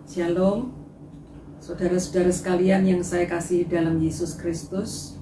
Shalom, saudara-saudara sekalian yang saya kasih dalam Yesus Kristus.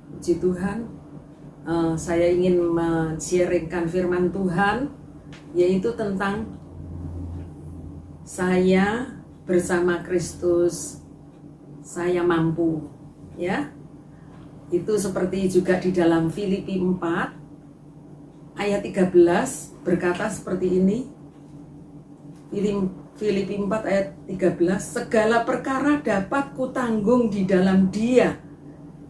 Puji Tuhan, saya ingin men-sharingkan firman Tuhan, yaitu tentang saya bersama Kristus, saya mampu. Ya, itu seperti juga di dalam Filipi 4 ayat 13 berkata seperti ini. Filipi 4 ayat 13, segala perkara dapat kutanggung di dalam Dia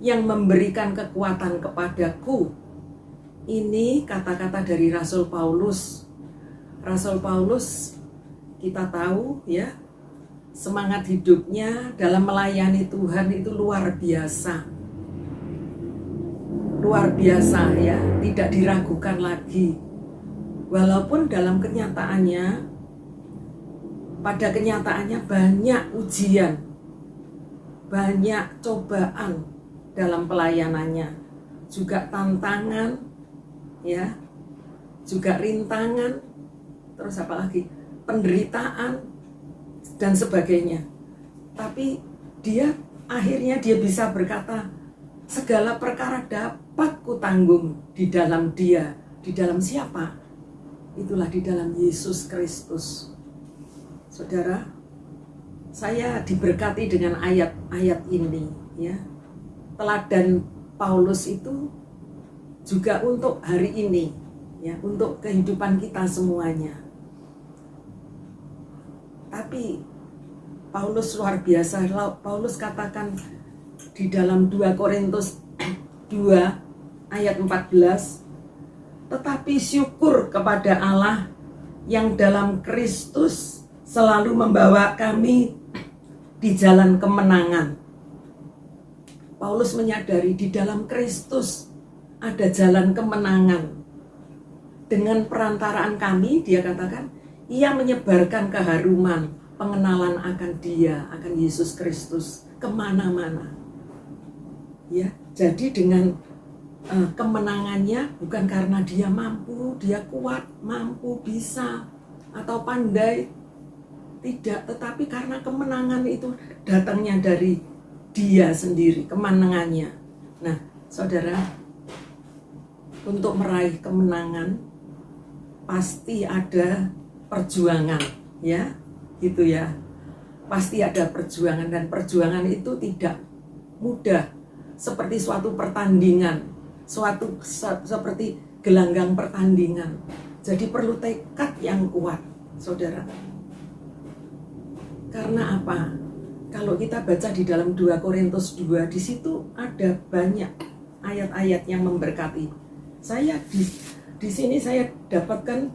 yang memberikan kekuatan kepadaku. Ini kata-kata dari Rasul Paulus. Rasul Paulus kita tahu ya, semangat hidupnya dalam melayani Tuhan itu luar biasa. Luar biasa ya, tidak diragukan lagi. Walaupun dalam kenyataannya, pada kenyataannya banyak ujian, banyak cobaan dalam pelayanannya, juga tantangan, ya, juga rintangan, terus apa lagi, penderitaan dan sebagainya. Tapi akhirnya dia bisa berkata, segala perkara dapat kutanggung di dalam Dia. Di dalam siapa? Itulah di dalam Yesus Kristus. Saudara, saya diberkati dengan ayat-ayat ini ya. Teladan Paulus itu juga untuk hari ini ya, untuk kehidupan kita semuanya. Tapi Paulus luar biasa. Paulus katakan di dalam 2 Korintus 2 ayat 14, tetapi syukur kepada Allah yang dalam Kristus selalu membawa kami di jalan kemenangan. Paulus menyadari di dalam Kristus ada jalan kemenangan. Dengan perantaraan kami, dia katakan, ia menyebarkan keharuman, pengenalan akan Dia, akan Yesus Kristus kemana-mana. Ya, jadi dengan kemenangannya bukan karena dia mampu, dia kuat, mampu, bisa, atau pandai. Tidak, tetapi karena kemenangan itu datangnya dari Dia sendiri, kemenangannya. Nah, saudara, untuk meraih kemenangan pasti ada perjuangan, ya, gitu ya. Pasti ada perjuangan, dan perjuangan itu tidak mudah. Seperti suatu pertandingan, seperti gelanggang pertandingan. Jadi perlu tekad yang kuat, saudara. Karena apa? Kalau kita baca di dalam 2 Korintus 2, di situ ada banyak ayat-ayat yang memberkati. Saya di sini saya dapatkan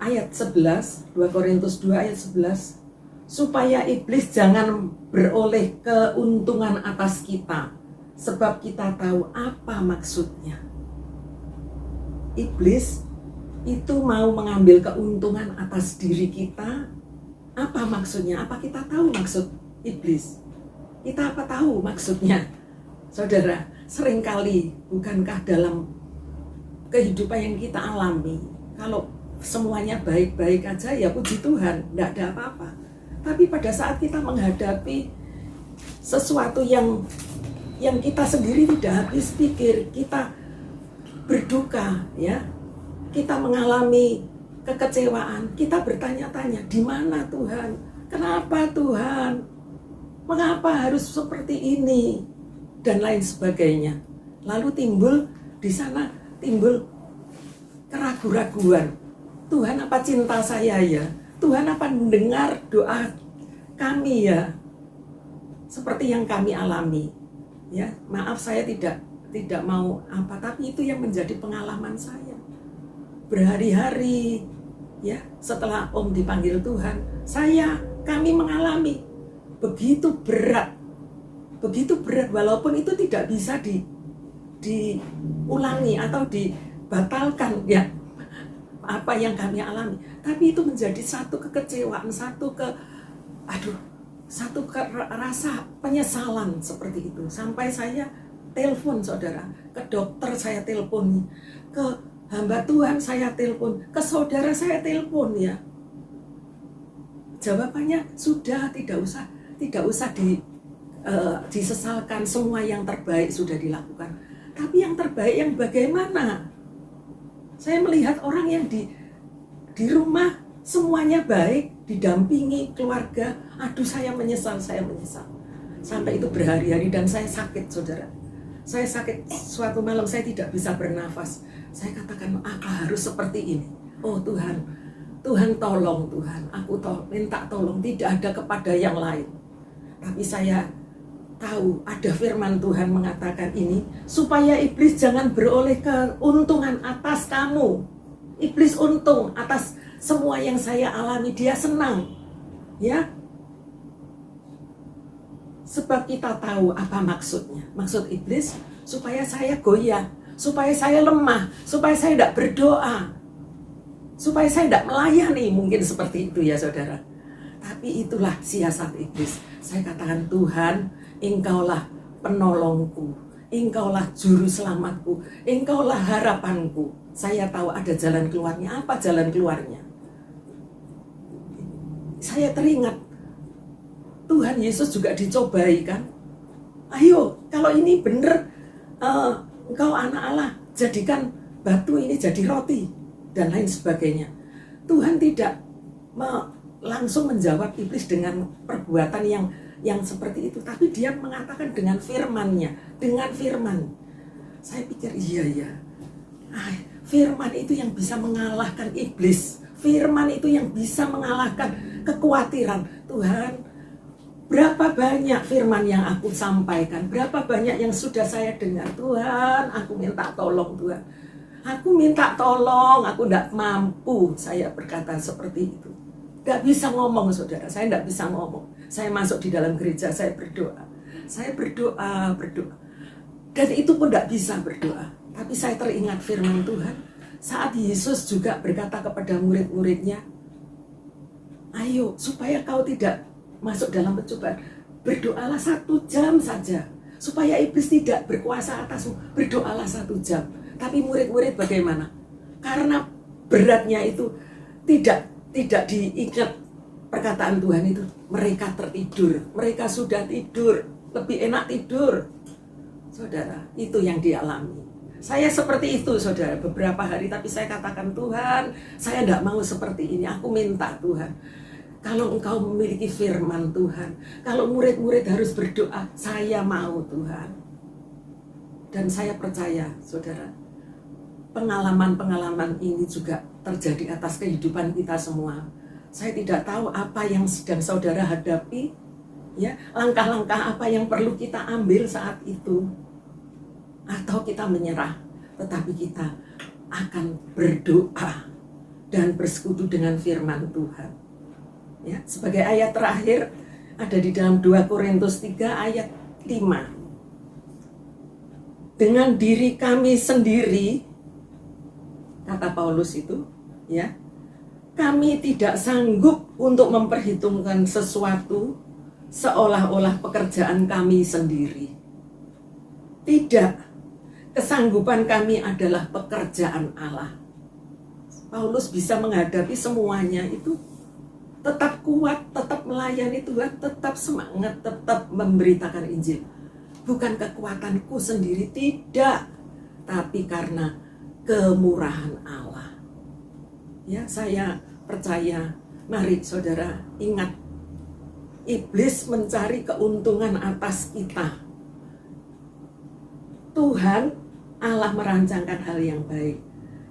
ayat 11, 2 Korintus 2 ayat 11, supaya iblis jangan beroleh keuntungan atas kita, sebab kita tahu apa maksudnya. Iblis itu mau mengambil keuntungan atas diri kita. Apa maksudnya? Apa kita tahu maksud iblis? Kita apa tahu maksudnya? Saudara, seringkali bukankah dalam kehidupan yang kita alami, kalau semuanya baik-baik aja ya puji Tuhan, tidak ada apa-apa. Tapi pada saat kita menghadapi sesuatu yang kita sendiri tidak habis pikir, kita berduka ya, kita mengalami kekecewaan, kita bertanya-tanya, di mana Tuhan? Kenapa Tuhan? Mengapa harus seperti ini? Dan lain sebagainya. Lalu di sana timbul keraguan-raguan. Tuhan, apa cinta saya ya? Tuhan, apa mendengar doa kami ya? Seperti yang kami alami. Ya, maaf saya tidak mau apa, tapi itu yang menjadi pengalaman saya. Berhari-hari ya, setelah Om dipanggil Tuhan, kami mengalami begitu berat, walaupun itu tidak bisa diulangi atau dibatalkan ya, apa yang kami alami. Tapi itu menjadi satu kekecewaan, satu rasa penyesalan seperti itu. Sampai saya telepon, saudara, ke dokter saya telepon, ke hamba Tuhan saya telepon, ke saudara saya telepon ya. Jawabannya sudah, tidak usah disesalkan, semua yang terbaik sudah dilakukan. Tapi yang terbaik yang bagaimana? Saya melihat orang yang di rumah semuanya baik, didampingi keluarga, aduh saya menyesal. Sampai itu berhari-hari dan saya sakit, saudara. Saya sakit suatu malam, saya tidak bisa bernafas. Saya katakan, apa harus seperti ini? Oh Tuhan tolong Tuhan, aku minta tolong, tidak ada kepada yang lain. Tapi saya tahu ada firman Tuhan mengatakan ini, supaya iblis jangan beroleh keuntungan atas kamu. Iblis untung atas semua yang saya alami, dia senang. Ya, sebab kita tahu apa maksudnya. Maksud iblis supaya saya goyah, supaya saya lemah, supaya saya tidak berdoa, supaya saya tidak melayani, mungkin seperti itu ya saudara. Tapi itulah siasat iblis. Saya katakan, Tuhan, Engkaulah penolongku, Engkaulah juru selamatku, Engkaulah harapanku. Saya tahu ada jalan keluarnya. Apa jalan keluarnya? Saya teringat Tuhan Yesus juga dicobai kan. Ayo, kalau ini benar, engkau anak Allah, jadikan batu ini jadi roti, dan lain sebagainya. Tuhan tidak langsung menjawab iblis dengan perbuatan yang seperti itu, tapi dia mengatakan dengan firman-Nya, dengan firman. Saya pikir iya. Firman itu yang bisa mengalahkan iblis. Firman itu yang bisa mengalahkan kekhawatiran. Tuhan, berapa banyak firman yang aku sampaikan, berapa banyak yang sudah saya dengar. Tuhan, aku minta tolong Tuhan. Aku minta tolong, aku tidak mampu. Saya berkata seperti itu. Tidak bisa ngomong saudara, saya tidak bisa ngomong. Saya masuk di dalam gereja, saya berdoa. Saya berdoa. Dan itu pun tidak bisa berdoa. Tapi saya teringat firman Tuhan. Saat Yesus juga berkata kepada murid-muridnya, ayo supaya kau tidak masuk dalam pencobaan, berdoalah 1 jam saja, supaya iblis tidak berkuasa atasmu. Berdoalah 1 jam. Tapi murid-murid bagaimana? Karena beratnya itu tidak diingat perkataan Tuhan itu. Mereka tertidur, mereka sudah tidur, lebih enak tidur. Saudara, itu yang dialami. Saya seperti itu saudara, beberapa hari, tapi saya katakan, Tuhan, saya tidak mau seperti ini. Aku minta Tuhan, kalau Engkau memiliki firman Tuhan, kalau murid-murid harus berdoa, saya mau Tuhan. Dan saya percaya saudara, pengalaman-pengalaman ini juga terjadi atas kehidupan kita semua. Saya tidak tahu apa yang sedang saudara hadapi, ya, langkah-langkah apa yang perlu kita ambil saat itu. Atau kita menyerah, tetapi kita akan berdoa dan bersekutu dengan firman Tuhan. Ya, sebagai ayat terakhir ada di dalam 2 Korintus 3 ayat 5. Dengan diri kami sendiri, kata Paulus itu, ya, kami tidak sanggup untuk memperhitungkan sesuatu seolah-olah pekerjaan kami sendiri. Tidak. Kesanggupan kami adalah pekerjaan Allah. Paulus bisa menghadapi semuanya itu tetap kuat, tetap melayani Tuhan, tetap semangat, tetap memberitakan Injil. Bukan kekuatanku sendiri, tidak, tapi karena kemurahan Allah. Ya, saya percaya, mari saudara ingat, iblis mencari keuntungan atas kita. Tuhan Allah merancangkan hal yang baik.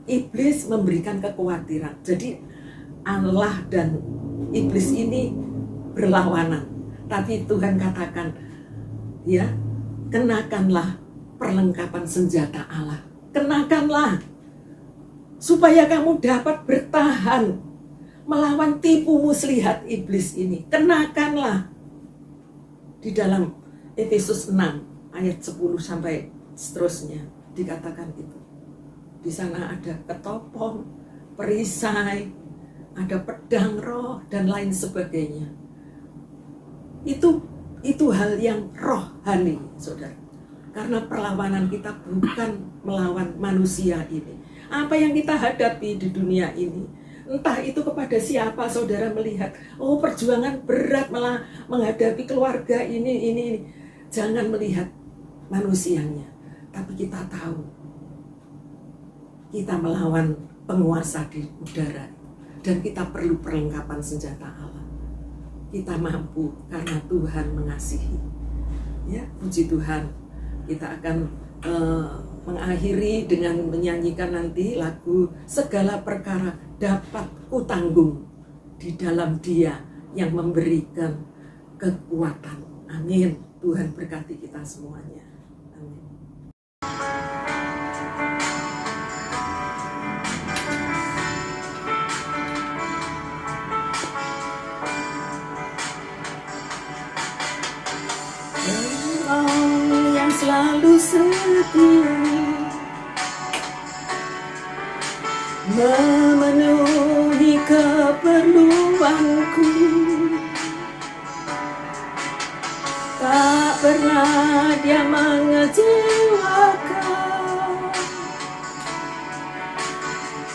Iblis memberikan kekhawatiran. Jadi Allah dan iblis ini berlawanan. Tapi Tuhan katakan, ya, kenakanlah perlengkapan senjata Allah. Kenakanlah supaya kamu dapat bertahan melawan tipu muslihat iblis ini. Kenakanlah. Di dalam Efesus 6 ayat 10 sampai seterusnya dikatakan itu. Di sana ada ketopong, perisai, ada pedang roh dan lain sebagainya. Itu hal yang rohani, saudara. Karena perlawanan kita bukan melawan manusia ini. Apa yang kita hadapi di dunia ini Entah itu kepada siapa saudara melihat, oh perjuangan berat malah menghadapi keluarga ini. Jangan melihat manusianya, tapi kita tahu kita melawan penguasa di udara dan kita perlu perlengkapan senjata Allah. Kita mampu karena Tuhan mengasihi. Ya, puji Tuhan. Kita akan mengakhiri dengan menyanyikan nanti lagu Segala Perkara Dapat Kutanggung di dalam Dia yang memberikan kekuatan. Amin. Tuhan berkati kita semuanya. Amin. Allah yang selalu setia memenuhi keperluanku, tak pernah Dia mengecewakan.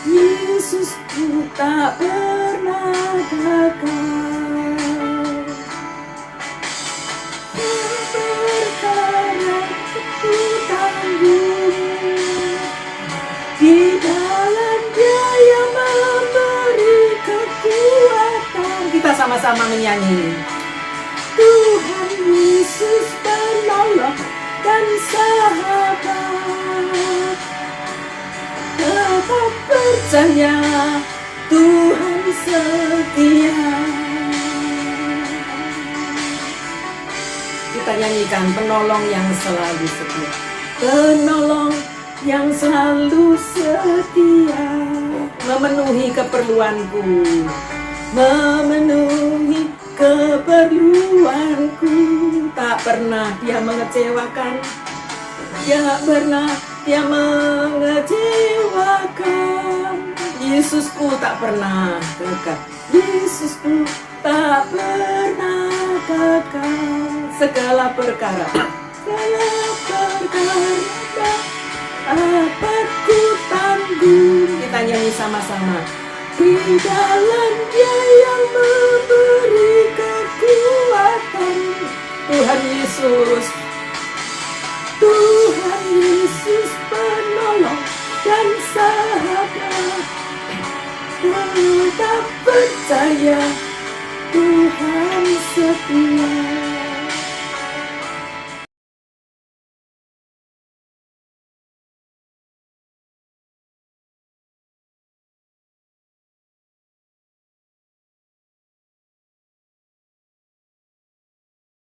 Yesusku tak pernah gagal. Perkara ku tanggung di dalam Dia yang memberi kekuatan. Kita sama-sama menyanyi. Tuhan Yesus penolong dan sahabat, tetap percaya Tuhan setia. Kita nyanyikan penolong yang selalu setia. Penolong yang selalu setia, memenuhi keperluanku, memenuhi keperluanku. Tak pernah Dia mengecewakan, tak pernah Dia mengecewakan. Yesusku tak pernah gagal, Yesusku tak pernah gagal. Segala perkara dapat ku tanggung. Kita nyanyi sama-sama. Di dalam Dia